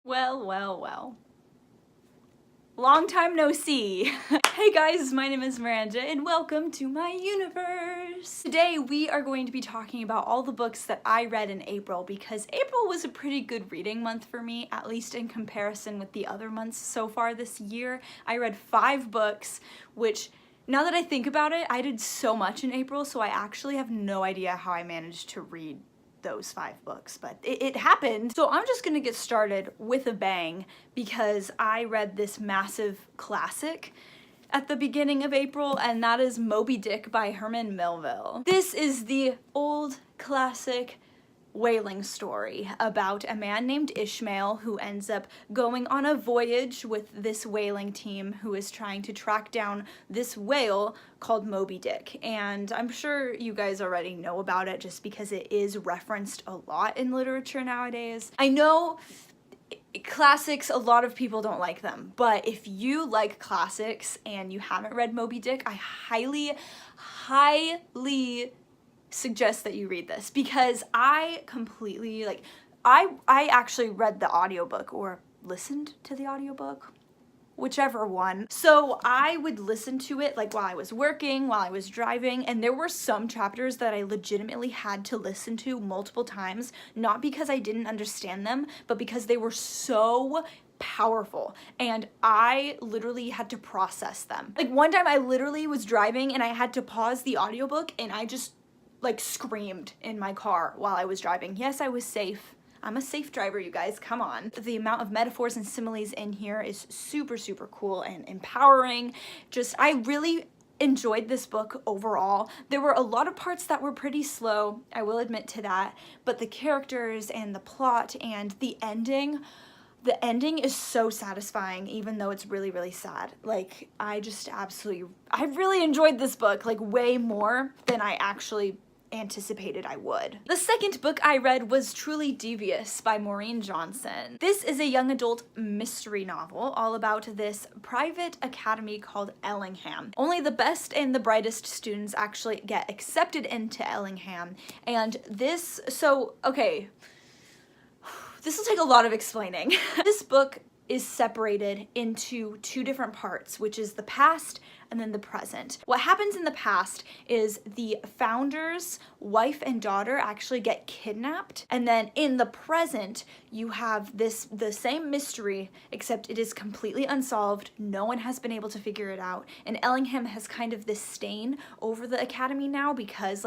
Well, well, well. Long time no see. Hey guys, my name is Miranda and welcome to my universe. Today we are going to be talking about all the books that I read in April because April was a pretty good reading month for me, at least in comparison with the other months so far this year. I read 5 books, which now that I think about it, I did so much in April, so I actually have no idea how I managed to read those 5 books, but it happened. So I'm just gonna get started with a bang because I read this massive classic at the beginning of April, and that is Moby Dick by Herman Melville. This is the old classic whaling story about a man named Ishmael who ends up going on a voyage with this whaling team who is trying to track down this whale called Moby Dick. And I'm sure you guys already know about it just because it is referenced a lot in literature nowadays. I know classics, a lot of people don't like them, but if you like classics and you haven't read Moby Dick, I highly suggest that you read this because I completely, I actually read the audiobook or listened to the audiobook, whichever one. So I would listen to it while I was working, while I was driving, and there were some chapters that I legitimately had to listen to multiple times, not because I didn't understand them, but because they were so powerful and I literally had to process them. One time I literally was driving and I had to pause the audiobook and I just screamed in my car while I was driving. Yes, I was safe. I'm a safe driver, you guys, come on. The amount of metaphors and similes in here is super, super cool and empowering. I really enjoyed this book overall. There were a lot of parts that were pretty slow, I will admit to that, but the characters and the plot and the ending is so satisfying, even though it's really, really sad. I really enjoyed this book, way more than I actually anticipated I would. The second book I read was Truly Devious by Maureen Johnson. This is a young adult mystery novel all about this private academy called Ellingham. Only the best and the brightest students actually get accepted into Ellingham, and this will take a lot of explaining. This book is separated into 2 different parts, which is the past and then the present. What happens in the past is the founder's wife and daughter actually get kidnapped, and then in the present you have the same mystery, except it is completely unsolved. No one has been able to figure it out, and Ellingham has kind of this stain over the academy now because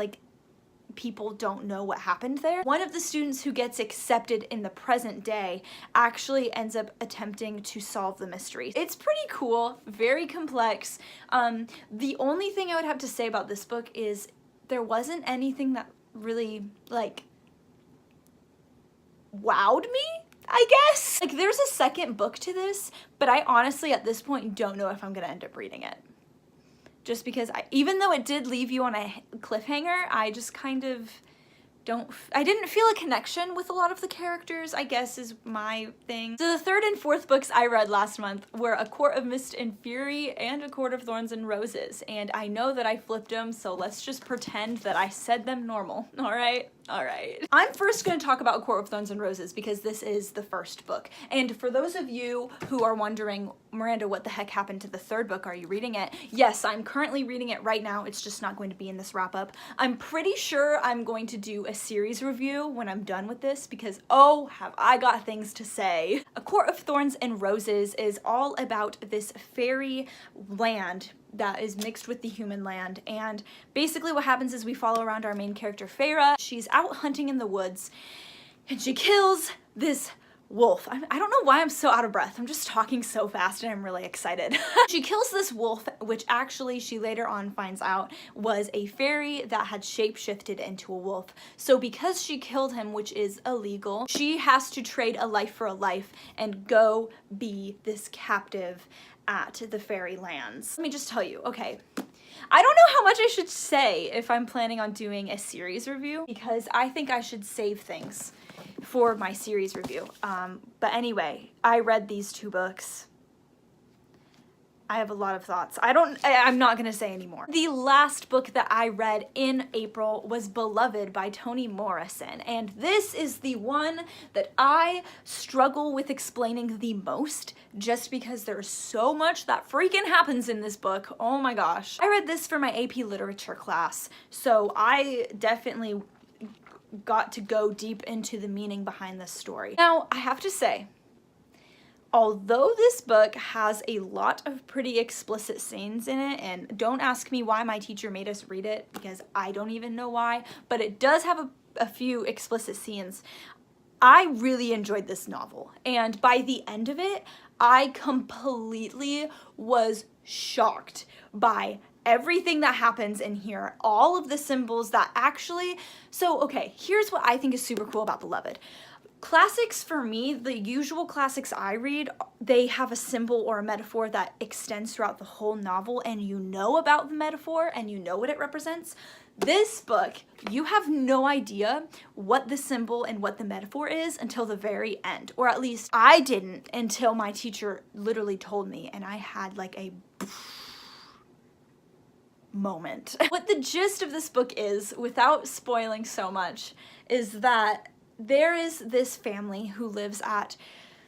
people don't know what happened there. One of the students who gets accepted in the present day actually ends up attempting to solve the mystery. It's pretty cool, very complex. The only thing I would have to say about this book is there wasn't anything that really wowed me, I guess. There's a second book to this, but I honestly at this point don't know if I'm gonna end up reading it. Just because even though it did leave you on a cliffhanger, I just kind of I didn't feel a connection with a lot of the characters, I guess is my thing. So the third and fourth books I read last month were A Court of Mist and Fury and A Court of Thorns and Roses, and I know that I flipped them, so let's just pretend that I said them normal, alright? Alright. I'm first going to talk about A Court of Thorns and Roses because this is the first book. And for those of you who are wondering, Miranda, what the heck happened to the third book? Are you reading it? Yes, I'm currently reading it right now. It's just not going to be in this wrap-up. I'm pretty sure I'm going to do a series review when I'm done with this because, oh, have I got things to say. A Court of Thorns and Roses is all about this fairy land that is mixed with the human land, and basically what happens is we follow around our main character Feyre. She's out hunting in the woods and she kills this wolf. I don't know why I'm so out of breath. I'm just talking so fast and I'm really excited. She kills this wolf, which actually she later on finds out was a fairy that had shapeshifted into a wolf. So because she killed him, which is illegal, she has to trade a life for a life and go be this captive at the fairy lands. Let me just tell you, okay, I don't know how much I should say if I'm planning on doing a series review because I think I should save things for my series review. But anyway, I read these 2 books. I have a lot of thoughts. I'm not gonna say anymore. The last book that I read in April was Beloved by Toni Morrison, and this is the one that I struggle with explaining the most, just because there's so much that freaking happens in this book. Oh my gosh. I read this for my AP literature class, so I definitely got to go deep into the meaning behind this story. Now, I have to say, although this book has a lot of pretty explicit scenes in it, and don't ask me why my teacher made us read it, because I don't even know why, but it does have a few explicit scenes, I really enjoyed this novel. And by the end of it, I completely was shocked by everything that happens in here, all of the symbols that actually, so okay, here's what I think is super cool about Beloved. Classics for me, the usual classics I read, they have a symbol or a metaphor that extends throughout the whole novel, and you know about the metaphor and you know what it represents. This book, you have no idea what the symbol and what the metaphor is until the very end, or at least I didn't until my teacher literally told me, and I had like a moment. What the gist of this book is, without spoiling so much, is that there is this family who lives at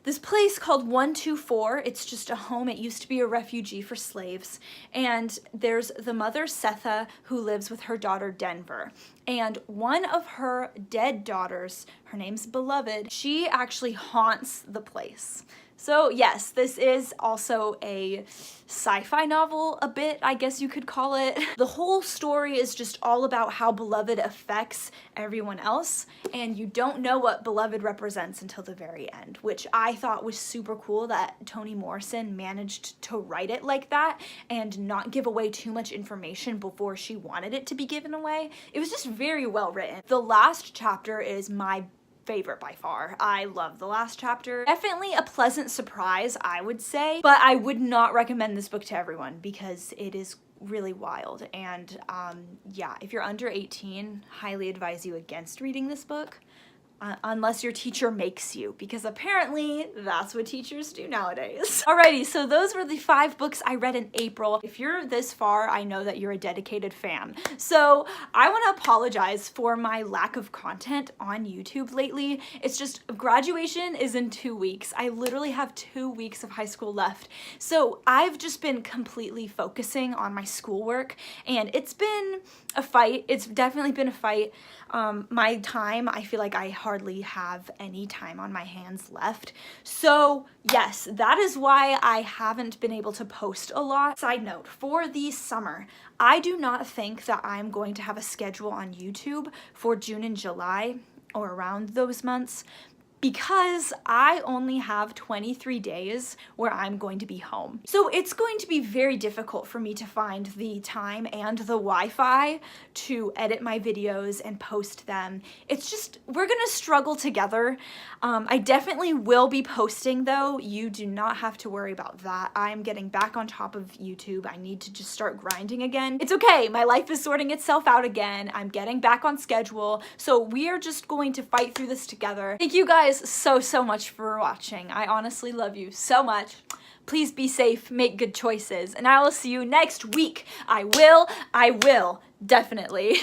this place called 124. It's just a home. It used to be a refugee for slaves. And there's the mother, Setha, who lives with her daughter, Denver. And one of her dead daughters, her name's Beloved, she actually haunts the place. So yes, this is also a sci-fi novel a bit, I guess you could call it. The whole story is just all about how Beloved affects everyone else, and you don't know what Beloved represents until the very end, which I thought was super cool that Toni Morrison managed to write it like that and not give away too much information before she wanted it to be given away. It was just very well written. The last chapter is my favorite by far. I love the last chapter. Definitely a pleasant surprise, I would say, but I would not recommend this book to everyone because it is really wild. And yeah, if you're under 18, highly advise you against reading this book. Unless your teacher makes you, because apparently that's what teachers do nowadays. Alrighty, so those were the 5 books I read in April. If you're this far, I know that you're a dedicated fan. So I want to apologize for my lack of content on YouTube lately. It's just graduation is in 2 weeks. I literally have 2 weeks of high school left. So I've just been completely focusing on my schoolwork, and it's been a fight. It's definitely been a fight. My time, I feel like I hardly have any time on my hands left. So yes, that is why I haven't been able to post a lot. Side note, for the summer, I do not think that I'm going to have a schedule on YouTube for June and July or around those months, because I only have 23 days where I'm going to be home. So it's going to be very difficult for me to find the time and the Wi-Fi to edit my videos and post them. It's just, we're gonna struggle together. I definitely will be posting though. You do not have to worry about that. I'm getting back on top of YouTube. I need to just start grinding again. It's okay, my life is sorting itself out again. I'm getting back on schedule. So we are just going to fight through this together. Thank you guys so much for watching. I honestly love you so much. Please be safe, make good choices, and I will see you next week. I will, definitely.